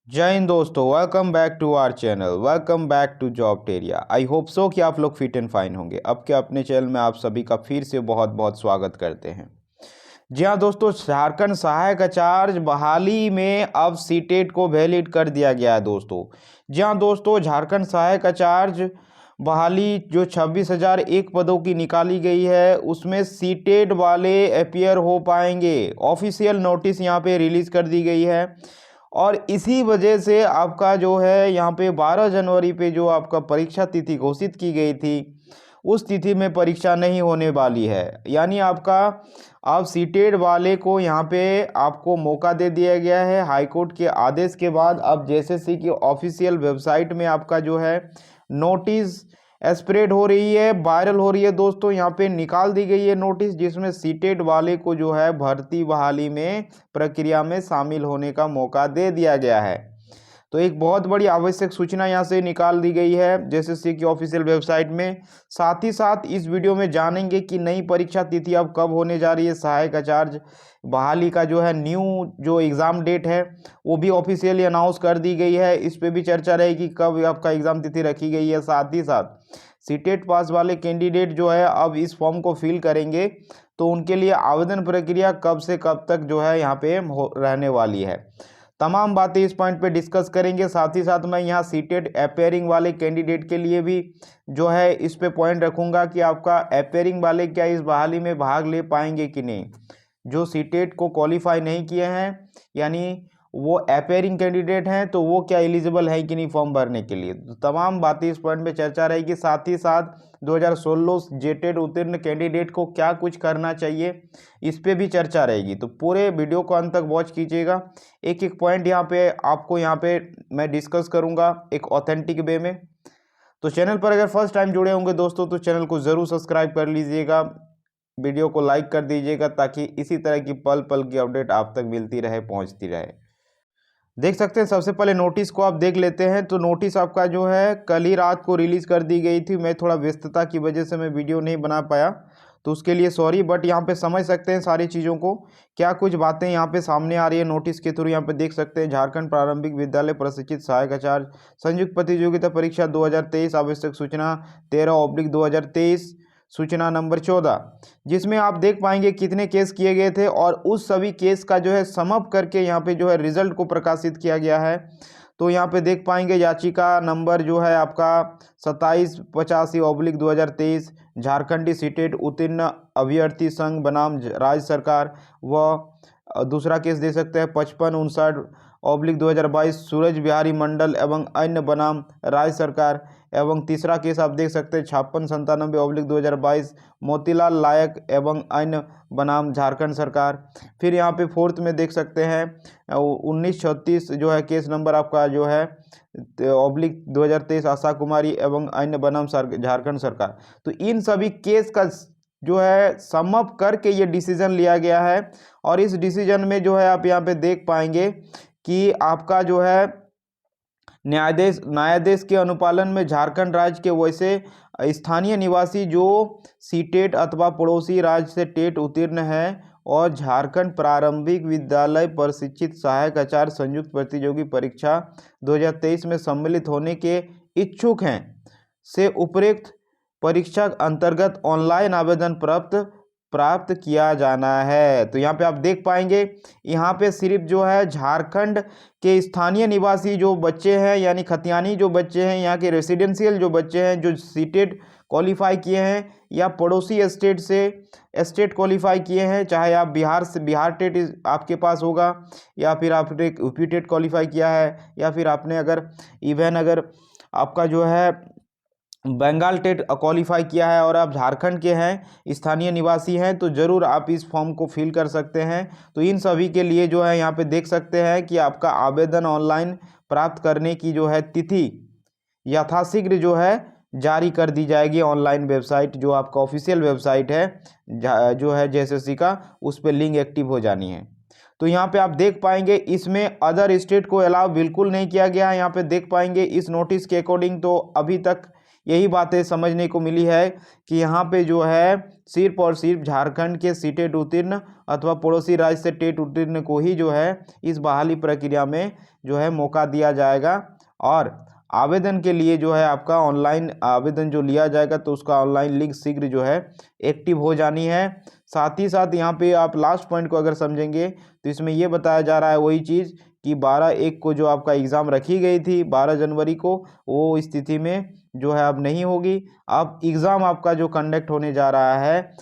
जय हिंद दोस्तों, welcome back to our channel. Welcome back to Jobteria. I hope so कि आप लोग फिट एंड फाइन होंगे। अब के अपने चैनल में आप सभी का फिर से बहुत बहुत स्वागत करते हैं। जी हाँ दोस्तों, झारखंड सहायक आचार्य बहाली में अब सीटेट को वैलिड कर दिया गया है दोस्तों। जी हाँ दोस्तों, झारखंड सहायक आचार्य बहाली जो 26,001 पदों की निकाली गई है उसमें सीटेट वाले अपियर हो पाएंगे। ऑफिशियल नोटिस यहाँ पे रिलीज़ कर दी गई है और इसी वजह से आपका जो है यहाँ पे 12 जनवरी पे जो आपका परीक्षा तिथि घोषित की गई थी उस तिथि में परीक्षा नहीं होने वाली है। यानी आपका अब सीटेट वाले को यहाँ पे आपको मौका दे दिया गया है हाईकोर्ट के आदेश के बाद। अब जेएसएससी की ऑफिशियल वेबसाइट में आपका जो है नोटिस स्प्रेड हो रही है, वायरल हो रही है दोस्तों। यहाँ पे निकाल दी गई है नोटिस जिसमें सीटेट वाले को जो है भर्ती बहाली में प्रक्रिया में शामिल होने का मौका दे दिया गया है। तो एक बहुत बड़ी आवश्यक सूचना यहाँ से निकाल दी गई है जेएसएससी की ऑफिशियल वेबसाइट में। साथ ही साथ इस वीडियो में जानेंगे कि नई परीक्षा तिथि अब कब होने जा रही है। सहायक आचार्य बहाली का जो है न्यू जो एग्ज़ाम डेट है वो भी ऑफिशियली अनाउंस कर दी गई है। इस पर भी चर्चा रहेगी कब आपका एग्ज़ाम तिथि रखी गई है। साथ ही साथ सीटेट पास वाले कैंडिडेट जो है अब इस फॉर्म को फिल करेंगे तो उनके लिए आवेदन प्रक्रिया कब से कब तक जो है यहाँ पे रहने वाली है। तमाम बातें इस पॉइंट पे डिस्कस करेंगे। साथ ही साथ मैं यहाँ सीटेट अपेयरिंग वाले कैंडिडेट के लिए भी जो है इस पे पॉइंट रखूँगा कि आपका अपेयरिंग वाले क्या इस बहाली में भाग ले पाएंगे कि नहीं। जो सीटेट को क्वालिफाई नहीं किए हैं यानी वो अपेयरिंग कैंडिडेट हैं तो वो क्या एलिजिबल है कि नहीं फॉर्म भरने के लिए। तो तमाम बातें इस पॉइंट पे चर्चा रहेगी। साथ ही साथ 2016 जेटेड उत्तीर्ण कैंडिडेट को क्या कुछ करना चाहिए इस पे भी चर्चा रहेगी। तो पूरे वीडियो को अंत तक वॉच कीजिएगा। एक एक पॉइंट यहाँ पे आपको यहाँ पे मैं डिस्कस करूँगा एक ऑथेंटिक वे में। तो चैनल पर अगर फर्स्ट टाइम जुड़े होंगे दोस्तों तो चैनल को ज़रूर सब्सक्राइब कर लीजिएगा, वीडियो को लाइक कर दीजिएगा ताकि इसी तरह की पल पल की अपडेट आप तक मिलती रहे, पहुंचती रहे। देख सकते हैं, सबसे पहले नोटिस को आप देख लेते हैं। तो नोटिस आपका जो है कल ही रात को रिलीज़ कर दी गई थी। मैं थोड़ा व्यस्तता की वजह से मैं वीडियो नहीं बना पाया तो उसके लिए सॉरी। बट यहाँ पे समझ सकते हैं सारी चीज़ों को, क्या कुछ बातें यहाँ पे सामने आ रही है नोटिस के थ्रू। यहाँ पे देख सकते हैं झारखंड प्रारंभिक विद्यालय प्रशिक्षित सहायक आचार्य संयुक्त प्रतियोगिता परीक्षा 2023 आवश्यक सूचना 13/2023 सूचना नंबर 14, जिसमें आप देख पाएंगे कितने केस किए गए थे और उस सभी केस का जो है समअप करके यहाँ पे जो है रिजल्ट को प्रकाशित किया गया है। तो यहाँ पे देख पाएंगे याचिका नंबर जो है आपका 2785/2023 झारखंडी सीटेट उत्तीर्ण अभ्यर्थी संघ बनाम राज्य सरकार व दूसरा केस दे सकते हैं 5559/2022 सूरज बिहारी मंडल एवं अन्य बनाम राज्य सरकार। एवं तीसरा केस आप देख सकते हैं 5697/2022 मोतीलाल लायक एवं अन्य बनाम झारखंड सरकार। फिर यहाँ पे फोर्थ में देख सकते हैं 1936 जो है केस नंबर आपका जो है /2023 आशा कुमारी एवं अन्य बनाम झारखंड सरकार। तो इन सभी केस का जो है समअप करके ये डिसीजन लिया गया है और इस डिसीजन में जो है आप यहाँ पे देख पाएंगे कि आपका जो है न्यायाधीश के अनुपालन में झारखंड राज्य के वैसे स्थानीय निवासी जो सीटेट अथवा पड़ोसी राज्य से टेट उत्तीर्ण है और झारखंड प्रारंभिक विद्यालय प्रशिक्षित सहायक आचार्य संयुक्त प्रतियोगी परीक्षा 2023 में सम्मिलित होने के इच्छुक हैं से उपरोक्त परीक्षा अंतर्गत ऑनलाइन आवेदन प्राप्त किया जाना है। तो यहाँ पे आप देख पाएंगे यहाँ पे सिर्फ जो है झारखंड के स्थानीय निवासी जो बच्चे हैं यानी खतियानी जो बच्चे हैं, यहाँ के रेसिडेंशियल जो बच्चे हैं जो सीटेट क्वालिफाई किए हैं या पड़ोसी स्टेट से स्टेट क्वालिफाई किए हैं, चाहे आप बिहार से बिहार टेट आपके पास होगा या फिर आपने यूपी टेट क्वालिफाई किया है या फिर आपने अगर इवन अगर आपका जो है बंगाल टेट क्वालिफाई किया है और आप झारखंड के हैं स्थानीय निवासी हैं तो ज़रूर आप इस फॉर्म को फिल कर सकते हैं। तो इन सभी के लिए जो है यहाँ पे देख सकते हैं कि आपका आवेदन ऑनलाइन प्राप्त करने की जो है तिथि यथाशीघ्र जो है जारी कर दी जाएगी। ऑनलाइन वेबसाइट जो आपका ऑफिशियल वेबसाइट है जो है जेएसएससी का, उस पर लिंक एक्टिव हो जानी है। तो यहाँ पे आप देख पाएंगे इसमें अदर स्टेट को अलाउ बिल्कुल नहीं किया गया है। यहाँ पे देख पाएंगे इस नोटिस के अकॉर्डिंग तो अभी तक यही बातें समझने को मिली है कि यहाँ पे जो है सिर्फ और सिर्फ झारखंड के सी टेट उत्तीर्ण अथवा पड़ोसी राज्य से टेट उत्तीर्ण को ही जो है इस बहाली प्रक्रिया में जो है मौका दिया जाएगा। और आवेदन के लिए जो है आपका ऑनलाइन आवेदन जो लिया जाएगा तो उसका ऑनलाइन लिंक शीघ्र जो है एक्टिव हो जानी है। साथ ही साथ यहाँ पे आप लास्ट पॉइंट को अगर समझेंगे तो इसमें ये बताया जा रहा है वही चीज़ कि 12/1 को जो आपका एग्ज़ाम रखी गई थी 12 जनवरी को, वो स्थिति में जो है अब नहीं होगी। अब एग्ज़ाम आपका जो कंडक्ट होने जा रहा है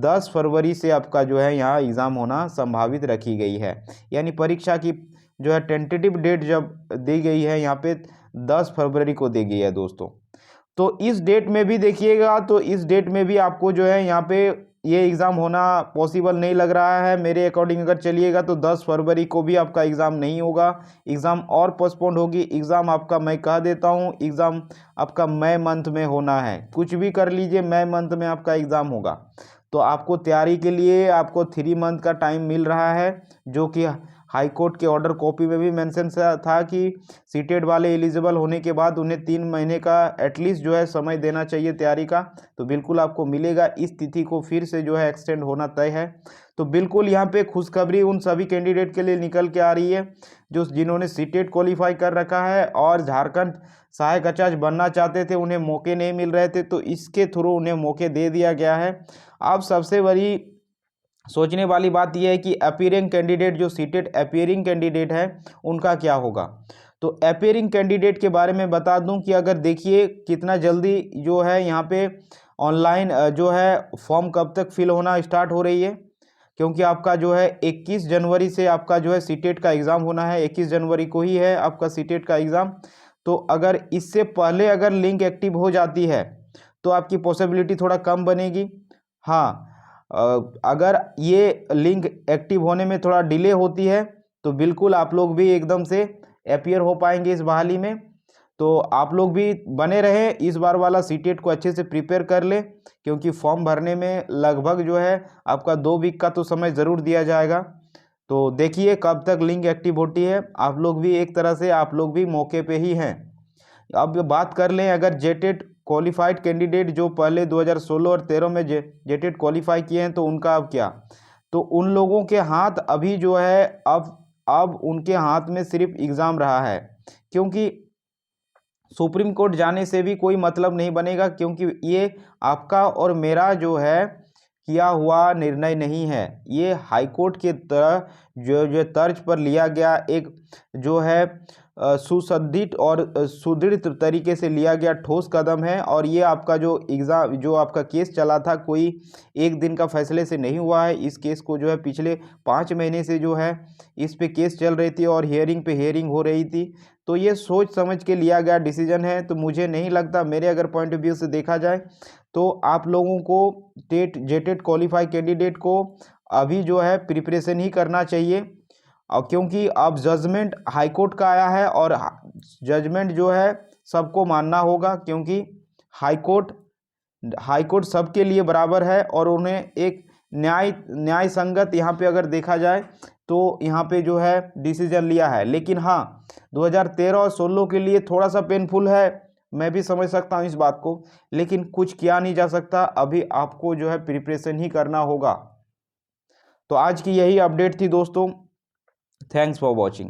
10 फरवरी से आपका जो है यहाँ एग्ज़ाम होना संभावित रखी गई है। यानी परीक्षा की जो है टेंटेटिव डेट जब दी गई है यहाँ पे 10 फरवरी को दी गई है दोस्तों। तो इस डेट में भी देखिएगा, तो इस डेट में भी आपको जो है यहाँ पे ये एग्ज़ाम होना पॉसिबल नहीं लग रहा है। मेरे अकॉर्डिंग अगर चलिएगा तो 10 फरवरी को भी आपका एग्ज़ाम नहीं होगा, एग्ज़ाम और पोस्टपोन्ड होगी। एग्ज़ाम आपका मैं कह देता हूँ, एग्ज़ाम आपका मई मंथ में होना है। कुछ भी कर लीजिए, मई मंथ में आपका एग्ज़ाम होगा। तो आपको तैयारी के लिए आपको 3 मंथ का टाइम मिल रहा है, जो कि हाई कोर्ट के ऑर्डर कॉपी में भी मेंशन था कि सीटेट वाले एलिजिबल होने के बाद उन्हें 3 महीने का एटलीस्ट जो है समय देना चाहिए तैयारी का। तो बिल्कुल आपको मिलेगा। इस तिथि को फिर से जो है एक्सटेंड होना तय है। तो बिल्कुल यहाँ पे खुशखबरी उन सभी कैंडिडेट के लिए निकल के आ रही है जिन्होंने सीटेट क्वालिफाई कर रखा है और झारखंड सहायक आचार्य बनना चाहते थे, उन्हें मौके नहीं मिल रहे थे, तो इसके थ्रू उन्हें मौके दे दिया गया है। अब सबसे बड़ी सोचने वाली बात यह है कि अपीयरिंग कैंडिडेट जो सीटेट अपीयरिंग कैंडिडेट है उनका क्या होगा। तो अपीयरिंग कैंडिडेट के बारे में बता दूं कि अगर देखिए कितना जल्दी जो है यहाँ पे ऑनलाइन जो है फॉर्म कब तक फिल होना स्टार्ट हो रही है, क्योंकि आपका जो है 21 जनवरी से आपका जो है सीटेट का एग्ज़ाम होना है। 21 जनवरी को ही है आपका सीटेट का एग्ज़ाम। तो अगर इससे पहले अगर लिंक एक्टिव हो जाती है तो आपकी पॉसिबिलिटी थोड़ा कम बनेगी। हाँ, अगर ये लिंक एक्टिव होने में थोड़ा डिले होती है तो बिल्कुल आप लोग भी एकदम से अपीयर हो पाएंगे इस बहाली में। तो आप लोग भी बने रहें, इस बार वाला सीटेट को अच्छे से प्रिपेयर कर लें, क्योंकि फॉर्म भरने में लगभग जो है आपका 2 वीक का तो समय ज़रूर दिया जाएगा। तो देखिए कब तक लिंक एक्टिव होती है। आप लोग भी एक तरह से आप लोग भी मौके पे ही हैं। अब बात कर लें अगर जेटेट क्वालिफाइड कैंडिडेट जो पहले 2016 और 13 में जेटेट क्वालिफाई किए हैं तो उनका अब क्या। तो उन लोगों के हाथ अभी जो है अब उनके हाथ में सिर्फ एग्ज़ाम रहा है, क्योंकि सुप्रीम कोर्ट जाने से भी कोई मतलब नहीं बनेगा, क्योंकि ये आपका और मेरा जो है किया हुआ निर्णय नहीं है। ये हाई कोर्ट के तरह जो तर्ज पर लिया गया एक जो है सुसज्जित और सुदृढ़ तरीके से लिया गया ठोस कदम है। और ये आपका जो एग्ज़ाम जो आपका केस चला था कोई एक दिन का फैसले से नहीं हुआ है। इस केस को जो है पिछले 5 महीने से जो है इस पे केस चल रही थी और हियरिंग पे हियरिंग हो रही थी। तो ये सोच समझ के लिया गया डिसीजन है। तो मुझे नहीं लगता, मेरे अगर पॉइंट ऑफ व्यू से देखा जाए तो आप लोगों को जेटेट क्वालिफाई कैंडिडेट को अभी जो है प्रिपरेशन ही करना चाहिए। और क्योंकि अब जजमेंट हाई कोर्ट का आया है और जजमेंट जो है सबको मानना होगा, क्योंकि हाई कोर्ट सबके लिए बराबर है और उन्हें एक न्याय संगत यहाँ पे अगर देखा जाए तो यहाँ पे जो है डिसीजन लिया है। लेकिन हाँ, 2013 और 16 के लिए थोड़ा सा पेनफुल है, मैं भी समझ सकता हूँ इस बात को, लेकिन कुछ किया नहीं जा सकता। अभी आपको जो है प्रिपरेशन ही करना होगा। तो आज की यही अपडेट थी दोस्तों। Thanks for watching.